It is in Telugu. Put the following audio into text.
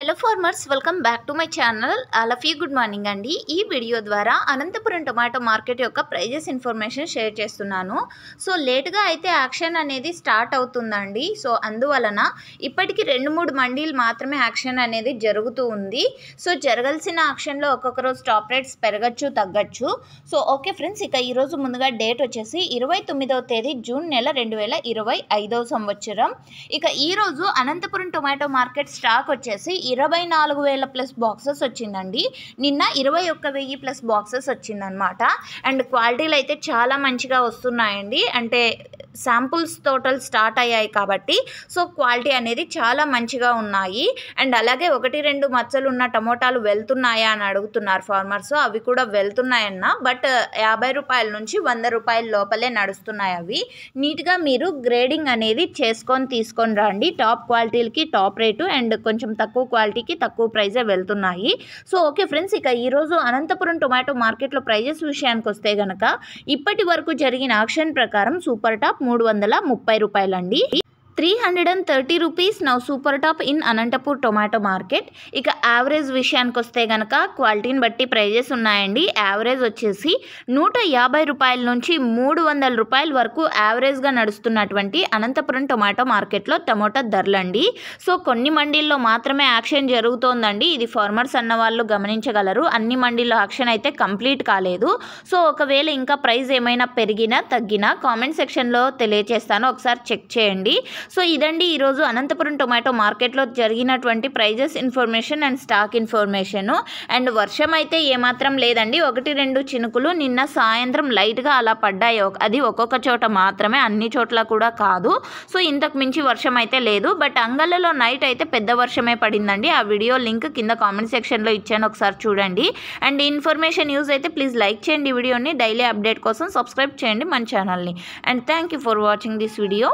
Hello farmers, welcome back to my channel. All of you good morning అండి. ఈ వీడియో ద్వారా అనంతపురం టొమాటో మార్కెట్ యొక్క ప్రైజెస్ ఇన్ఫర్మేషన్ షేర్ చేస్తున్నాను. సో లేట్గా అయితే యాక్షన్ అనేది స్టార్ట్ అవుతుందండి. సో అందువలన ఇప్పటికి 2-3 మండీలు మాత్రమే యాక్షన్ అనేది జరుగుతూ ఉంది. సో జరగాల్సిన యాక్షన్లో ఒక్కొక్క రోజు టాప్ రేట్స్ పెరగచ్చు, తగ్గచ్చు. సో ఓకే ఫ్రెండ్స్, ఇక ఈరోజు ముందుగా డేట్ వచ్చేసి 29వ తేదీ జూన్ నెల 2025వ సంవత్సరం. ఇక ఈరోజు అనంతపురం టొమాటో మార్కెట్ స్టాక్ వచ్చేసి 24,000 ప్లస్ బాక్సెస్ వచ్చిందండి. నిన్న 21,000 ప్లస్ బాక్సెస్ వచ్చిందనమాట. అండ్ క్వాలిటీలు అయితే చాలా మంచిగా వస్తున్నాయండి. అంటే శాంపుల్స్ టోటల్ స్టార్ట్ అయ్యాయి కాబట్టి సో క్వాలిటీ అనేది చాలా మంచిగా ఉన్నాయి. అండ్ అలాగే 1-2 మచ్చలు ఉన్న టమోటాలు వెళ్తున్నాయా అని అడుగుతున్నారు ఫార్మర్స్. అవి కూడా వెళ్తున్నాయన్న, బట్ 50 రూపాయల నుంచి 100 రూపాయల లోపలే నడుస్తున్నాయి. అవి నీట్గా మీరు గ్రేడింగ్ అనేది తీసుకొని రండి. టాప్ క్వాలిటీలకి టాప్ రేటు అండ్ కొంచెం తక్కువ క్వాలిటీకి తక్కువ ప్రైజే వెళ్తున్నాయి. సో ఓకే ఫ్రెండ్స్, ఇక ఈరోజు అనంతపురం టొమాటో మార్కెట్లో ప్రైజెస్ విషయానికి వస్తే కనుక ఇప్పటి వరకు జరిగిన ఆక్షన్ ప్రకారం సూపర్ టాప్ 330 రూపాయలండి. 330 rupees now super top in Anantapur tomato market. ఇక యావరేజ్ విషయానికి వస్తే కనుక క్వాలిటీని బట్టి ప్రైజెస్ ఉన్నాయండి. యావరేజ్ వచ్చేసి 150 రూపాయల నుంచి 300 రూపాయల వరకు యావరేజ్గా నడుస్తున్నటువంటి అనంతపురం టొమాటో మార్కెట్లో టమోటా ధరలండి. సో కొన్ని మండీల్లో మాత్రమే యాక్షన్ జరుగుతోందండి. ఇది ఫార్మర్స్ అన్న వాళ్ళు గమనించగలరు. అన్ని మండీల్లో యాక్షన్ అయితే కంప్లీట్ కాలేదు. సో ఒకవేళ ఇంకా ప్రైస్ ఏమైనా పెరిగినా తగ్గినా కామెంట్ సెక్షన్లో తెలియజేస్తాను, ఒకసారి చెక్ చేయండి. సో ఇదండి ఈరోజు అనంతపురం టొమాటో మార్కెట్లో జరిగినటువంటి prices information and stock information. And వర్షం అయితే ఏమాత్రం లేదండి. 1-2 చినుకులు నిన్న సాయంత్రం లైట్గా అలా పడ్డాయి. అది ఒక్కొక్క చోట మాత్రమే, అన్ని చోట్ల కూడా కాదు. సో ఇంతకు మించి వర్షం అయితే లేదు. బట్ అంగళ్ళలో నైట్ అయితే పెద్ద వర్షమే పడిందండి. ఆ వీడియో లింక్ కింద కామెంట్ సెక్షన్లో ఇచ్చాను, ఒకసారి చూడండి. అండ్ ఇన్ఫర్మేషన్ యూజ్ అయితే ప్లీజ్ లైక్ చేయండి వీడియోని. డైలీ అప్డేట్ కోసం సబ్స్క్రైబ్ చేయండి మన ఛానల్ని. And thank you for watching this video.